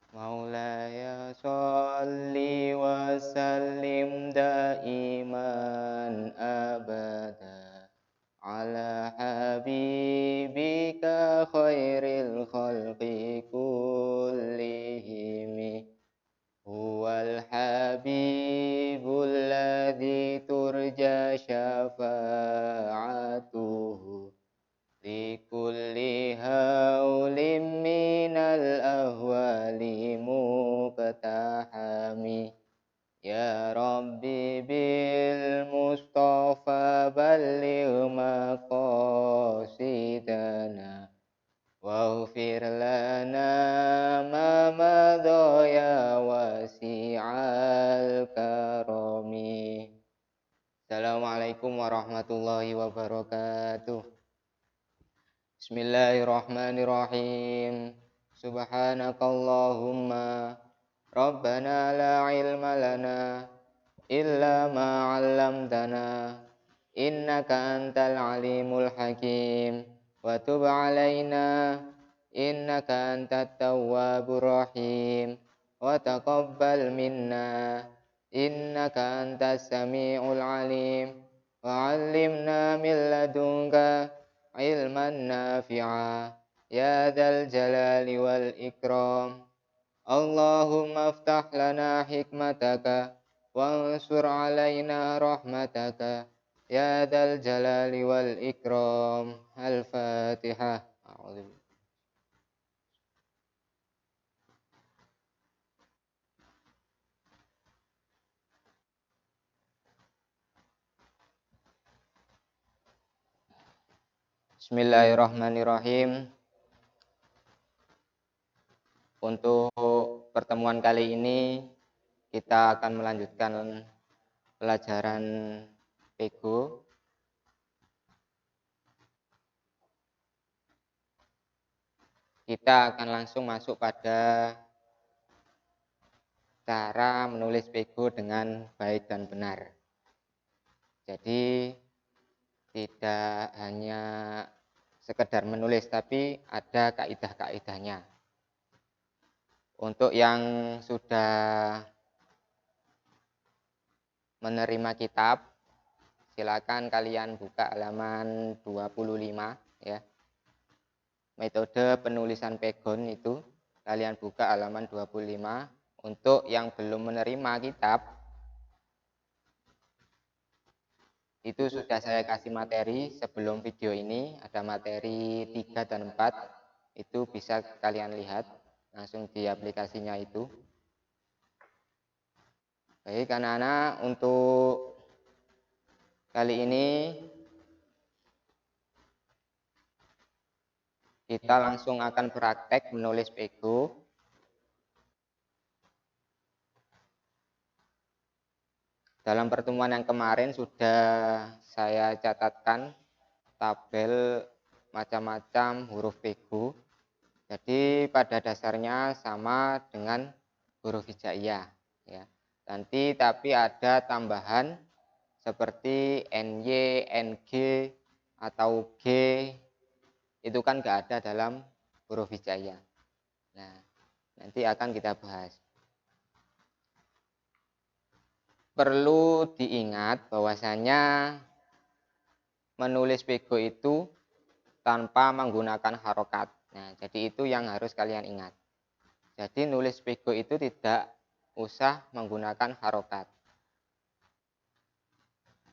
مولاي صل وسلم دائما أبدا على حبيبك خير الخلق كلهم هو الحبيب الذي ترجى شفاعته لكل هول من الأهوال مقتحم يا ربي بالمصطفى بلغ مقاصدنا واغفر لنا ما مضى يا واسع الكرم. Assalamualaikum warahmatullahi wabarakatuh. Bismillahirrahmanirrahim. Subhanakallahumma Rabbana la ilma lana illa ma 'allamtana innaka antal alimul hakim wa tub 'alaina innaka antat tawwabur rahim wa taqabbal minna innaka antas samiul alim wa 'allimna min ladunka ilman nafi'a ya dzal jalali wal ikram. Allahumma aftah lana hikmataka wansur alaina rahmataka ya dzal jalali wal ikram. Al-Fatihah. Bismillahirrahmanirrahim. Untuk pertemuan kali ini kita akan melanjutkan pelajaran Pego. Kita akan langsung masuk pada cara menulis Pego dengan baik dan benar. Jadi tidak hanya sekedar menulis, tapi ada kaidah-kaidahnya. Untuk yang sudah menerima kitab, silakan kalian buka halaman 25 ya. Metode penulisan Pegon itu kalian buka halaman 25. Untuk yang belum menerima kitab, itu sudah saya kasih materi sebelum video ini, ada materi 3 dan 4, itu bisa kalian lihat langsung di aplikasinya itu. Baik anak-anak, untuk kali ini kita langsung akan praktek menulis Pego. Dalam pertemuan yang kemarin sudah saya catatkan tabel macam-macam huruf Pego. Jadi pada dasarnya sama dengan huruf hijaiyah ya. Nanti tapi ada tambahan seperti NY, NG atau G, itu kan nggak ada dalam huruf hijaiyah. Nah, nanti akan kita bahas. Perlu diingat bahwasanya menulis Pego itu tanpa menggunakan harokat. Nah, jadi itu yang harus kalian ingat. Jadi nulis Pego itu tidak usah menggunakan harokat.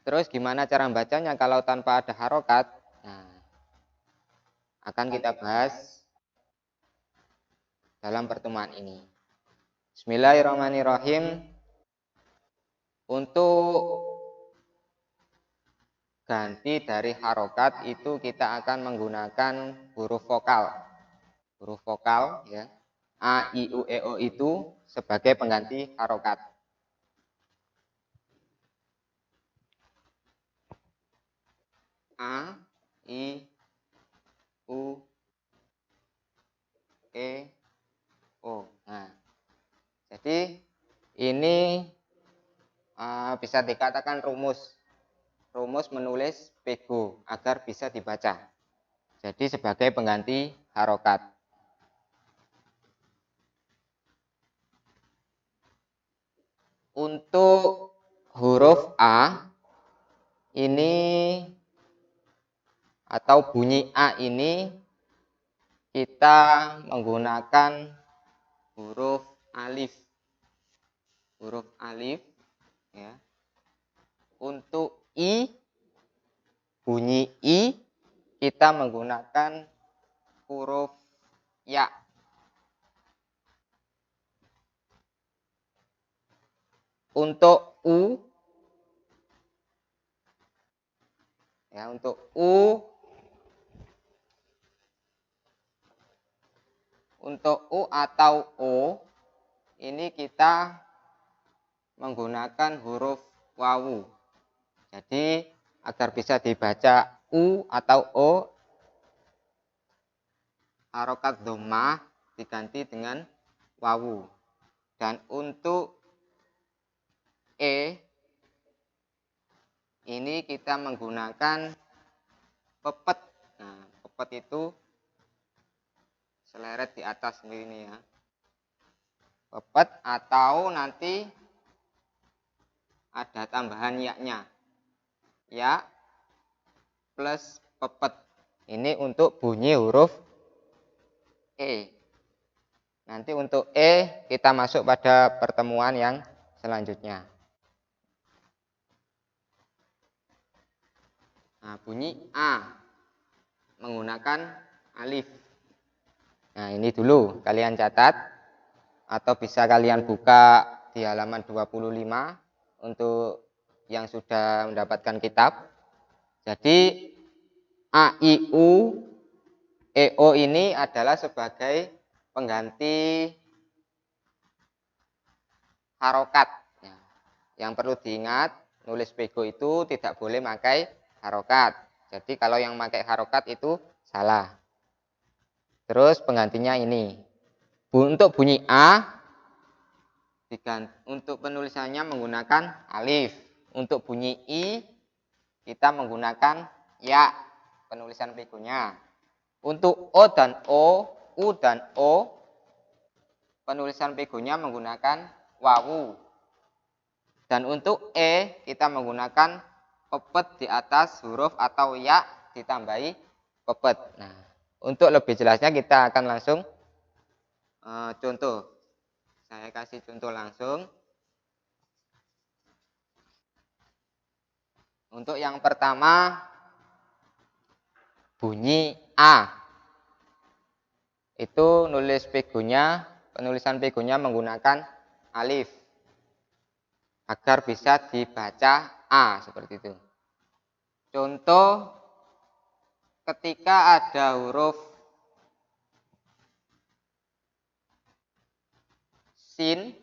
Terus gimana cara bacanya kalau tanpa ada harokat? Nah, akan kita bahas dalam pertemuan ini. Bismillahirrahmanirrahim. Untuk ganti dari harokat itu kita akan menggunakan huruf vokal. Huruf vokal ya. A, I, U, E, O itu sebagai pengganti harokat. A, I, U, E, O. Nah, jadi ini bisa dikatakan rumus menulis Pego agar bisa dibaca. Jadi sebagai pengganti harokat. huruf A ini atau bunyi A ini kita menggunakan huruf alif. Huruf alif ya. Untuk I, bunyi I kita menggunakan huruf ya. Untuk U ya, untuk U atau O ini kita menggunakan huruf wawu. Jadi agar bisa dibaca U atau O, harokat dhammah diganti dengan wawu. Dan untuk E ini kita menggunakan pepet. Nah, pepet itu seleret di atas ini ya. Pepet atau nanti ada tambahan ya-nya. Ya plus pepet. Ini untuk bunyi huruf E. Nanti untuk E kita masuk pada pertemuan yang selanjutnya. Nah, bunyi A menggunakan alif. Nah, ini dulu kalian catat atau bisa kalian buka di halaman 25 untuk yang sudah mendapatkan kitab. Jadi A, I, U, E, O ini adalah sebagai pengganti harokat. Yang perlu diingat, nulis pego itu tidak boleh pakai harokat. Jadi kalau yang pakai harokat itu salah. Terus penggantinya ini. Untuk bunyi A, untuk penulisannya menggunakan alif. Untuk bunyi I, kita menggunakan ya, penulisan pegonya. Untuk O dan O, U dan O, penulisan pegonya menggunakan wawu. Dan untuk E, kita menggunakan pepet di atas huruf atau ya ditambahi pepet. Nah, untuk lebih jelasnya kita akan langsung contoh. Saya kasih contoh langsung. Untuk yang pertama, bunyi A. Itu nulis pegonya, penulisan pegonya menggunakan alif. Agar bisa dibaca A seperti itu. Contoh ketika ada huruf sin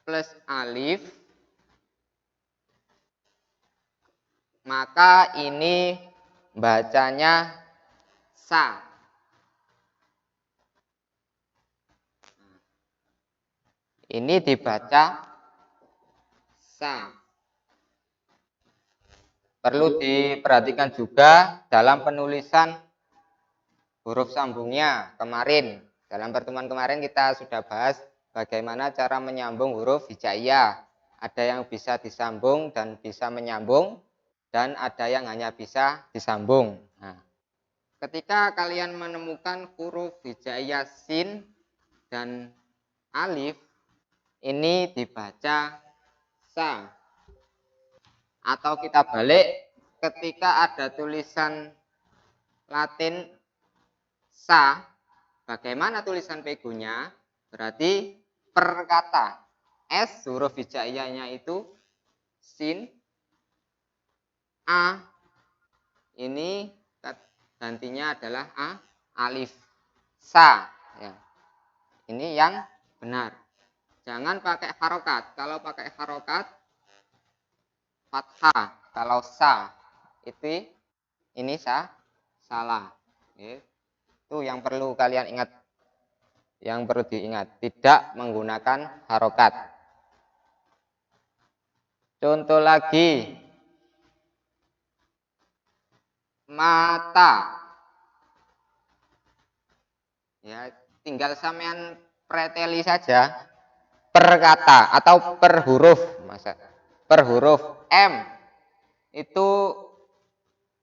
plus alif, maka ini bacanya sa. Ini dibaca sa. Perlu diperhatikan juga dalam penulisan huruf sambungnya kemarin. Dalam pertemuan kemarin kita sudah bahas bagaimana cara menyambung huruf hijaiyah. Ada yang bisa disambung dan bisa menyambung, dan ada yang hanya bisa disambung. Nah, ketika kalian menemukan huruf hijaiyah sin dan alif, ini dibaca sa. Atau kita balik, ketika ada tulisan Latin sa, bagaimana tulisan pegonya? Berarti per kata S huruf hijaiyahnya itu sin, A, ini gantinya adalah alif, sa. Ya. Ini yang benar. Jangan pakai harokat. Kalau pakai harokat, fathah. Kalau sa, itu ini salah. Itu yang perlu kalian ingat. Yang perlu diingat, tidak menggunakan harokat. Contoh lagi, mata. Ya, tinggal sampean preteli saja per kata atau per huruf, masa per huruf M itu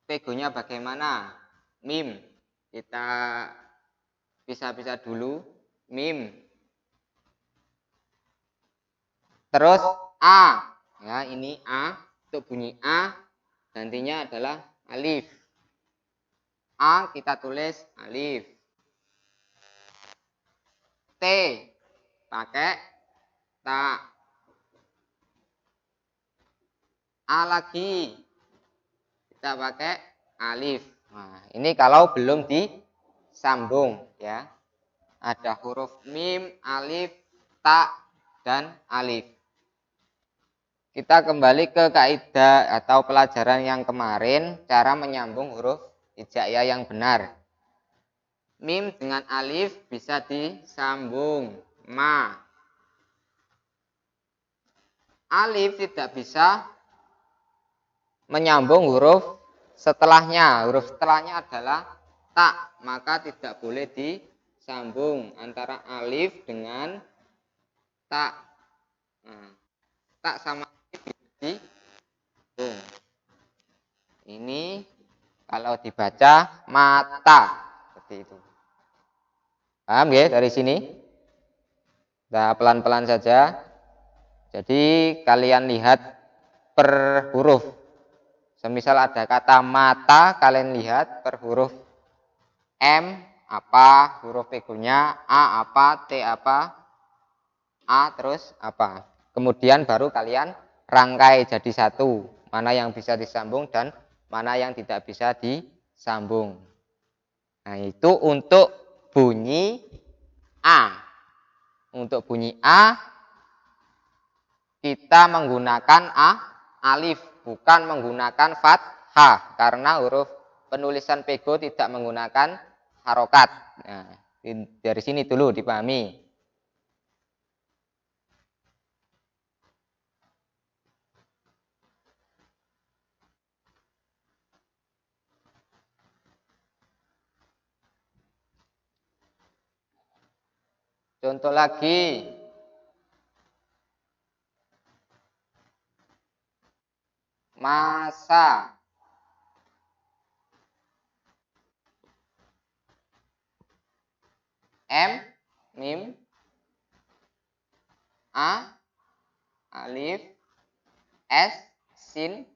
pegonya bagaimana? Mim. Kita pisah-pisah dulu. Mim. Terus A. Ya, ini A. Untuk bunyi A gantinya adalah alif. A kita tulis alif. T pakai ta. A lagi kita pakai alif. Nah, ini kalau belum disambung ya. Ada huruf mim, alif, ta, dan alif. Kita kembali ke kaidah atau pelajaran yang kemarin, cara menyambung huruf hijaiyah yang benar. Mim dengan alif bisa disambung ma. Alif tidak bisa menyambung huruf setelahnya. Huruf setelahnya adalah ta, maka tidak boleh disambung antara alif dengan ta. Nah, ta sama alif disambung. Ini kalau dibaca mata seperti itu. Paham ya dari sini? Nah, pelan-pelan saja. Jadi kalian lihat per huruf. Semisal ada kata mata, kalian lihat per huruf M apa, huruf pegonya A apa, T apa, A terus apa. Kemudian baru kalian rangkai jadi satu. Mana yang bisa disambung dan mana yang tidak bisa disambung. Nah, itu untuk bunyi A. Untuk bunyi A kita menggunakan alif, bukan menggunakan fathah, karena huruf penulisan pego tidak menggunakan harokat. Nah, dari sini dulu dipahami. Contoh lagi, masa. M, mim, A, alif, S, sin,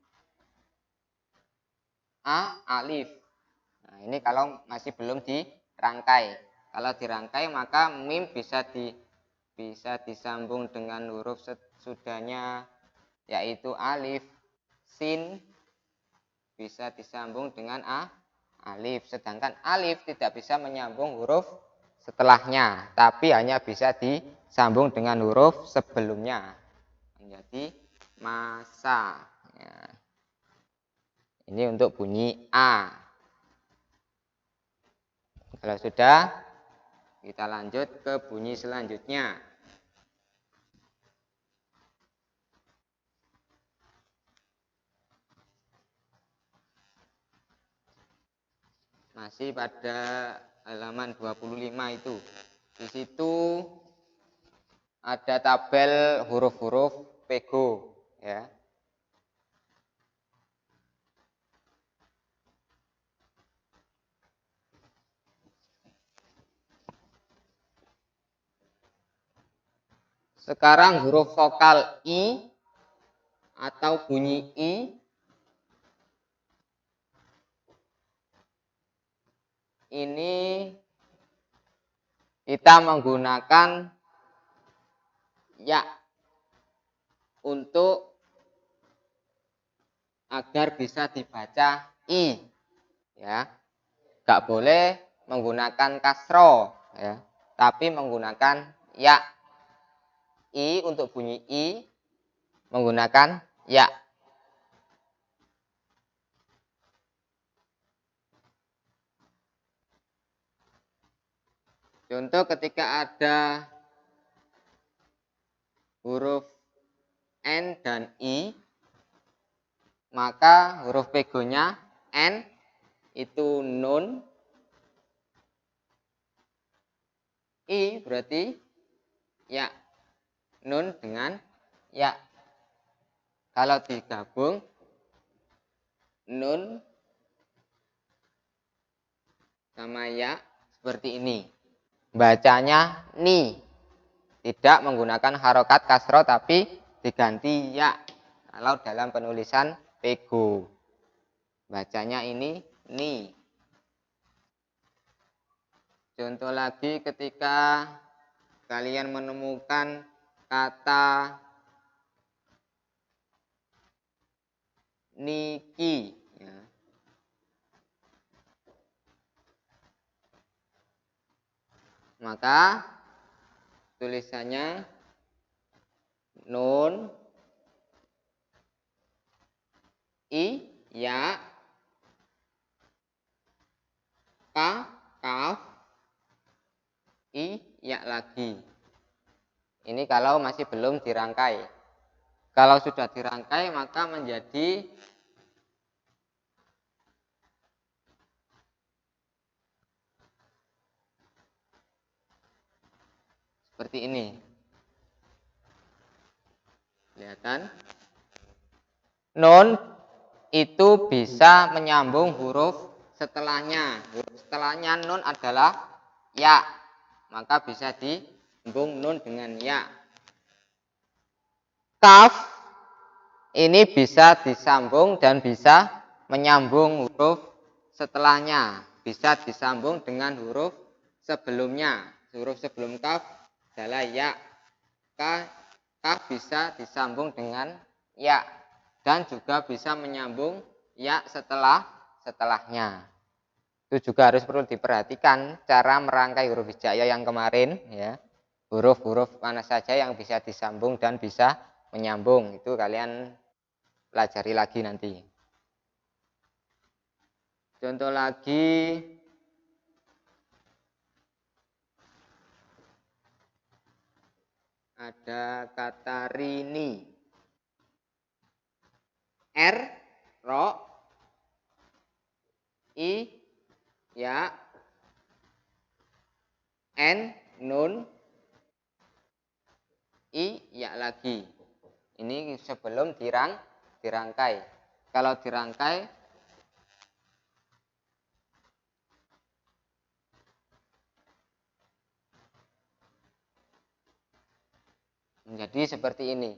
A, alif. Nah, ini kalau masih belum dirangkai. Kalau dirangkai maka mim bisa disambung dengan huruf sesudahnya, yaitu alif. Sin bisa disambung dengan alif. Sedangkan alif tidak bisa menyambung huruf setelahnya, tapi hanya bisa disambung dengan huruf sebelumnya. Menjadi masa. Ya. Ini untuk bunyi A. Kalau sudah, kita lanjut ke bunyi selanjutnya. Masih pada halaman 25 itu. Di situ ada tabel huruf-huruf pego ya. Sekarang huruf vokal I atau bunyi I ini kita menggunakan ya untuk agar bisa dibaca I ya. Gak boleh menggunakan kasro ya, tapi menggunakan ya. I untuk bunyi I menggunakan ya. Contoh ketika ada huruf N dan I, maka huruf pegonya N itu nun, I berarti ya. Nun dengan ya. Kalau digabung nun sama ya seperti ini. Bacanya ni. Tidak menggunakan harokat kasro tapi diganti ya. Kalau dalam penulisan pego. Bacanya ini ni. Contoh lagi ketika kalian menemukan kata niki. Ya. Maka tulisannya nun, i, ya, ka, kaf, i, ya lagi. Ini kalau masih belum dirangkai. Kalau sudah dirangkai maka menjadi seperti ini. Kelihatan? Nun itu bisa menyambung huruf setelahnya. Huruf setelahnya nun adalah ya. Maka bisa disambung nun dengan ya. Kaf ini bisa disambung dan bisa menyambung huruf setelahnya. Bisa disambung dengan huruf sebelumnya. Huruf sebelum kaf adalah ya. Kaf bisa disambung dengan ya. Dan juga bisa menyambung ya setelahnya. Itu juga harus perlu diperhatikan cara merangkai huruf hijaiyah yang kemarin ya. Huruf-huruf mana saja yang bisa disambung dan bisa menyambung. Itu kalian pelajari lagi nanti. Contoh lagi ada kata rini. R, ro, i, ya, n, nun, i, ya lagi. Ini sebelum dirangkai. Kalau dirangkai menjadi seperti ini.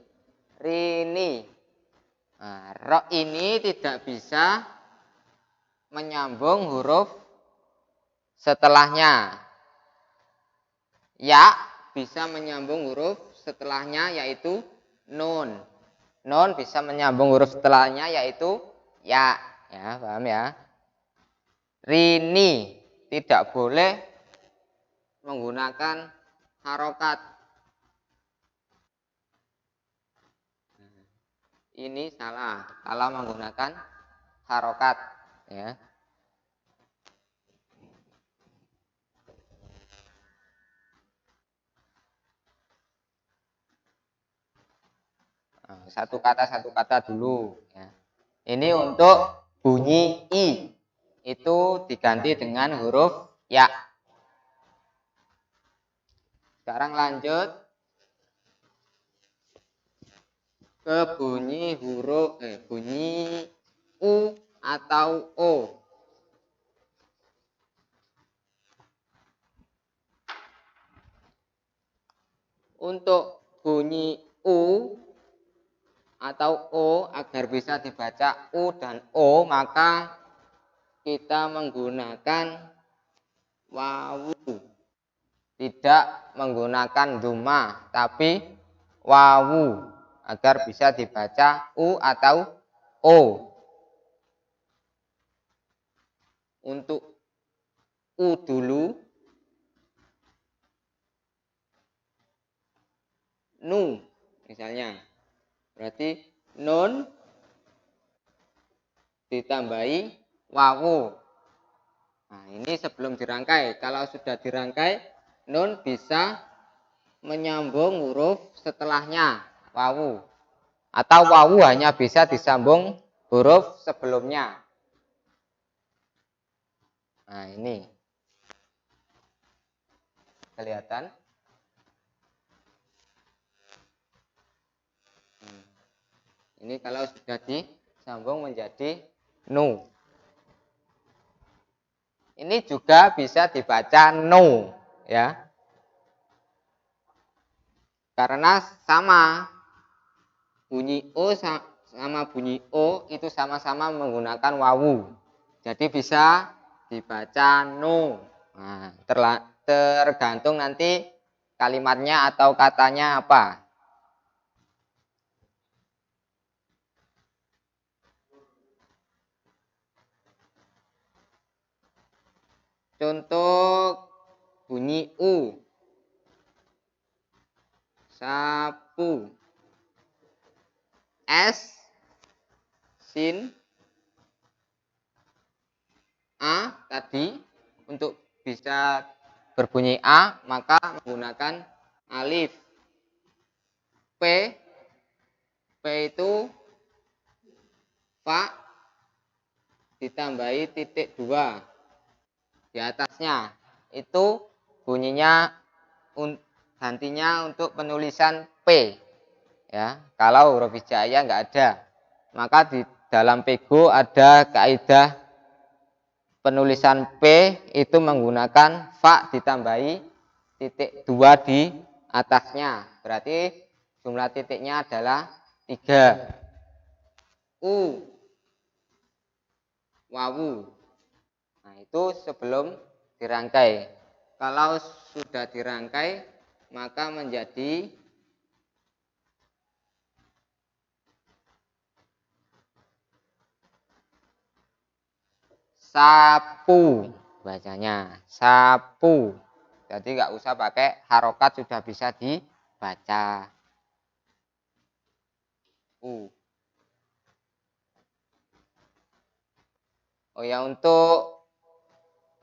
Rini. Nah, ro ini tidak bisa menyambung huruf setelahnya. Ya bisa menyambung huruf setelahnya yaitu nun. Nun bisa menyambung huruf setelahnya yaitu ya. Ya, paham ya? Rini tidak boleh menggunakan harokat. Ini salah menggunakan harokat ya. Satu kata dulu ya. Ini untuk bunyi i itu diganti dengan huruf ya. Sekarang lanjut ke bunyi bunyi u atau o. Untuk bunyi u atau o agar bisa dibaca u dan o maka kita menggunakan wawu. Tidak menggunakan dhamma tapi wawu agar bisa dibaca u atau o. Untuk u dulu nu misalnya. Berarti nun ditambahi wawu. Nah, ini sebelum dirangkai. Kalau sudah dirangkai, nun bisa menyambung huruf setelahnya wawu. Atau wawu hanya bisa disambung huruf sebelumnya. Nah, ini. Kelihatan? Ini kalau sudah disambung menjadi nu. Ini juga bisa dibaca no, ya. Karena sama bunyi o sama bunyi o itu sama-sama menggunakan wawu. Jadi bisa dibaca no. Nah, tergantung nanti kalimatnya atau katanya apa. Contoh bunyi u. Sapu. S. Sin. A tadi untuk bisa berbunyi A maka menggunakan alif. P. P itu fa ditambahi titik 2 di atasnya. Itu bunyinya gantinya untuk penulisan P. Ya, kalau huruf hijaiyah nggak ada, maka di dalam pego ada kaidah penulisan P itu menggunakan fa ditambahi titik 2 di atasnya. Berarti jumlah titiknya adalah 3. U. Wawu. Nah, itu sebelum dirangkai. Kalau sudah dirangkai, maka menjadi sapu. Bacanya sapu. Jadi nggak usah pakai harokat, sudah bisa dibaca. Oh ya, untuk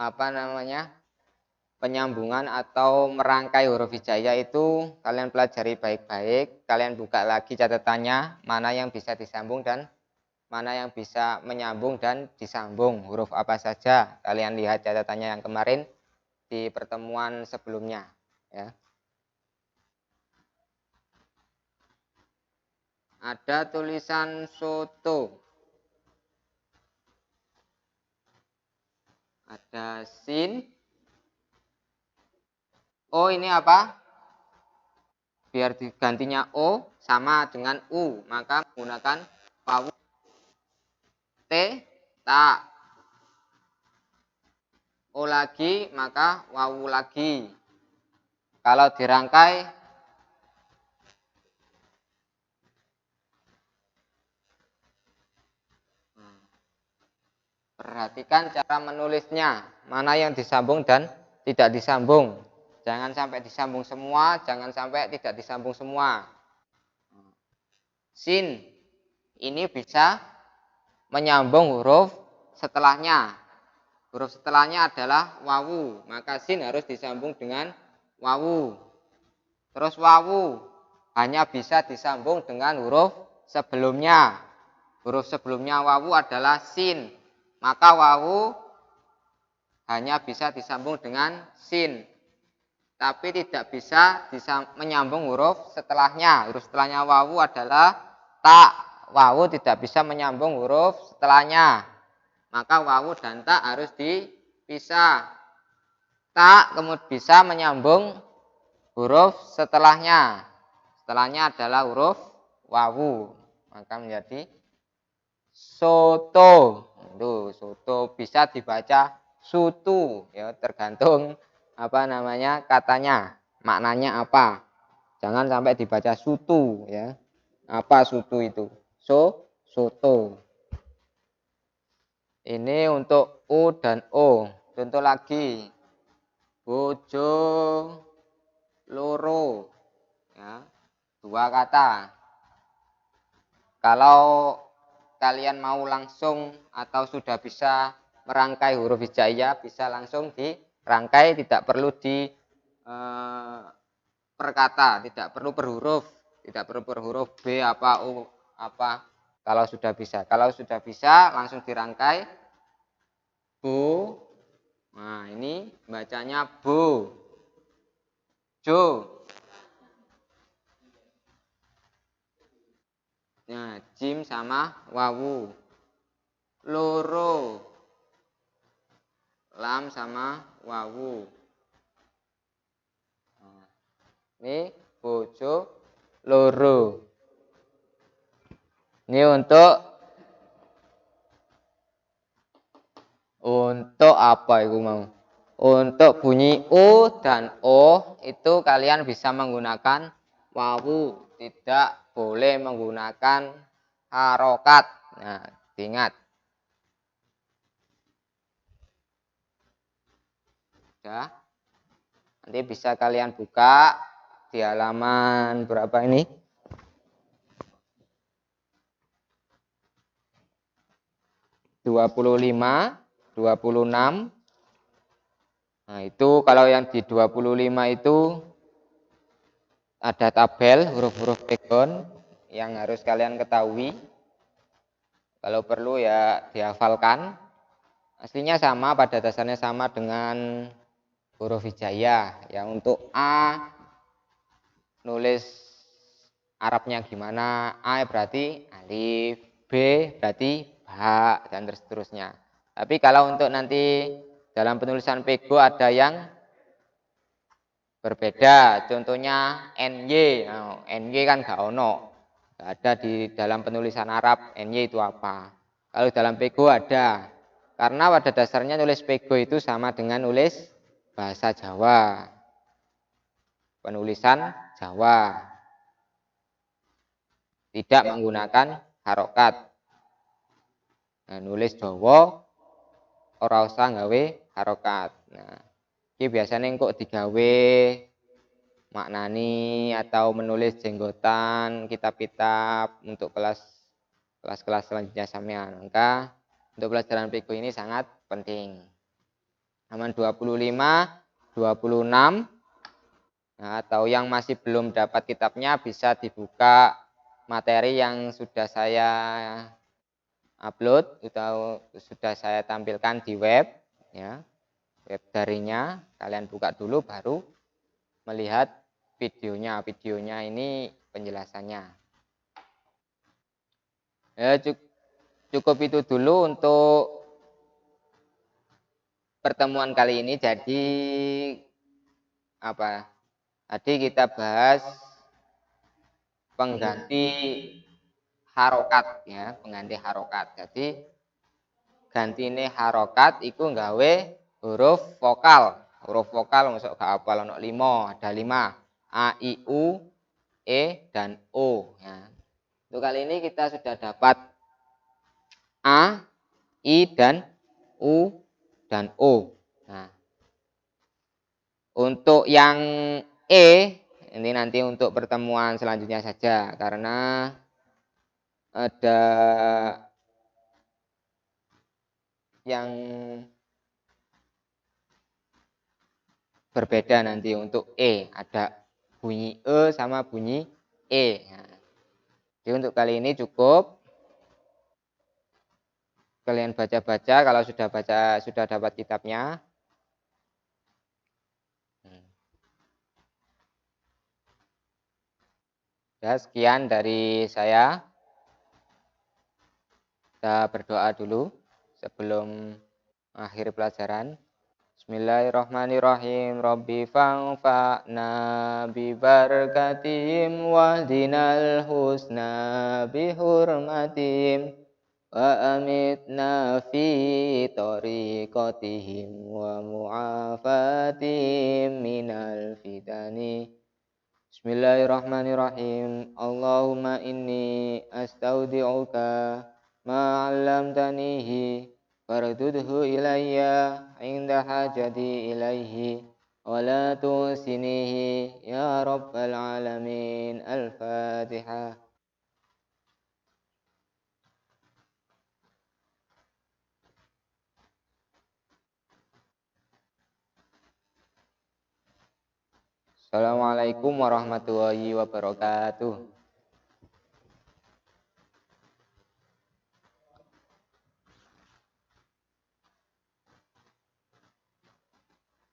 apa namanya penyambungan atau merangkai huruf hijaiyah itu kalian pelajari baik-baik. Kalian buka lagi catatannya, mana yang bisa disambung dan mana yang bisa menyambung dan disambung. Huruf apa saja. Kalian lihat catatannya yang kemarin di pertemuan sebelumnya. Ya. Ada tulisan soto. Ada sin. Oh, ini apa? Biar digantinya O sama dengan U, maka menggunakan wawu. T, tak. O lagi, maka wawu lagi. Kalau dirangkai, perhatikan cara menulisnya, mana yang disambung dan tidak disambung. Jangan sampai disambung semua, jangan sampai tidak disambung semua. Sin, ini bisa menyambung huruf setelahnya. Huruf setelahnya adalah wawu, maka sin harus disambung dengan wawu. Terus wawu hanya bisa disambung dengan huruf sebelumnya. Huruf sebelumnya wawu adalah sin, maka wawu hanya bisa disambung dengan sin, tapi tidak bisa menyambung huruf setelahnya. Huruf setelahnya wawu adalah tak. Wawu tidak bisa menyambung huruf setelahnya, maka wawu dan tak harus dipisah. Tak kemudian bisa menyambung huruf setelahnya. Setelahnya adalah huruf wawu, maka menjadi soto. Tuh, soto bisa dibaca sutu, ya tergantung apa namanya katanya, maknanya apa. Jangan sampai dibaca sutu, ya. Apa sutu itu? Soto. Ini untuk U dan O. Contoh lagi. Bojo loro. Ya, 2 kata. Kalau kalian mau langsung atau sudah bisa merangkai huruf hijaiyah, bisa langsung dirangkai, tidak perlu di perkata, tidak perlu per huruf, tidak perlu per huruf B apa U apa. Kalau sudah bisa langsung dirangkai. Bo. Nah, ini bacanya bo. Jo. Nah, jim sama wawu. Loro, lam sama wawu. Ini bojo loro. Ini untuk apa itu mau? Untuk bunyi u dan o itu kalian bisa menggunakan wawu, tidak boleh menggunakan harokat. Nah, ingat. Ya. Nanti bisa kalian buka di halaman berapa ini? 25, 26. Nah, itu kalau yang di 25 itu ada tabel huruf-huruf pegon yang harus kalian ketahui. Kalau perlu ya dihafalkan. Aslinya sama, pada dasarnya sama dengan huruf hijaiyah. Yang untuk A nulis Arabnya gimana? A berarti alif, B berarti ba, dan seterusnya. Tapi kalau untuk nanti dalam penulisan pego ada yang berbeda. Contohnya NY. Nah, NY kan gak ono. Gak ada di dalam penulisan Arab NY itu apa. Kalau dalam pego ada. Karena pada dasarnya nulis pego itu sama dengan nulis bahasa Jawa. Penulisan Jawa. Tidak menggunakan harokat. Nah, nulis Jawa ora usah nggawe harokat. Nah, ini biasanya kok digawe maknani atau menulis jenggotan, kitab-kitab untuk kelas-kelas selanjutnya sampean. Maka untuk pelajaran pego ini sangat penting. Halaman 25, 26. Nah, atau yang masih belum dapat kitabnya bisa dibuka materi yang sudah saya upload atau sudah saya tampilkan di web, ya. Web darinya kalian buka dulu baru melihat videonya. Videonya ini penjelasannya. Ya, cukup itu dulu untuk pertemuan kali ini. Jadi apa? Tadi kita bahas pengganti harokat, ya, pengganti harokat. Jadi gantine harokat iku nggawe huruf vokal. Huruf vokal masuk gak apal ono 5, ada 5. A, I, U, E, dan O, ya. Untuk kali ini kita sudah dapat A, I, dan U, dan O. Nah, untuk yang E, ini nanti untuk pertemuan selanjutnya saja. Karena ada yang berbeda nanti untuk E. Ada bunyi E sama bunyi E. Nah, jadi untuk kali ini cukup. Kalian baca-baca kalau sudah dapat kitabnya. Ya, sekian dari saya. Kita berdoa dulu sebelum akhir pelajaran. Bismillahirrahmanirrahim. Rabbi fa'na bi barakatihim wahdinal husna bi hurmatihim wa amitna fi tariqatihim wa mu'afatihim minal fitani. Bismillahirrahmanirrahim. Allahumma inni astaudi'uka ma 'allamtanihi fardudhu ilayya 'inda hajati ilaihi wa la tusinihi ya rabbal alamin. Al-Fatihah. Assalamualaikum warahmatullahi wabarakatuh.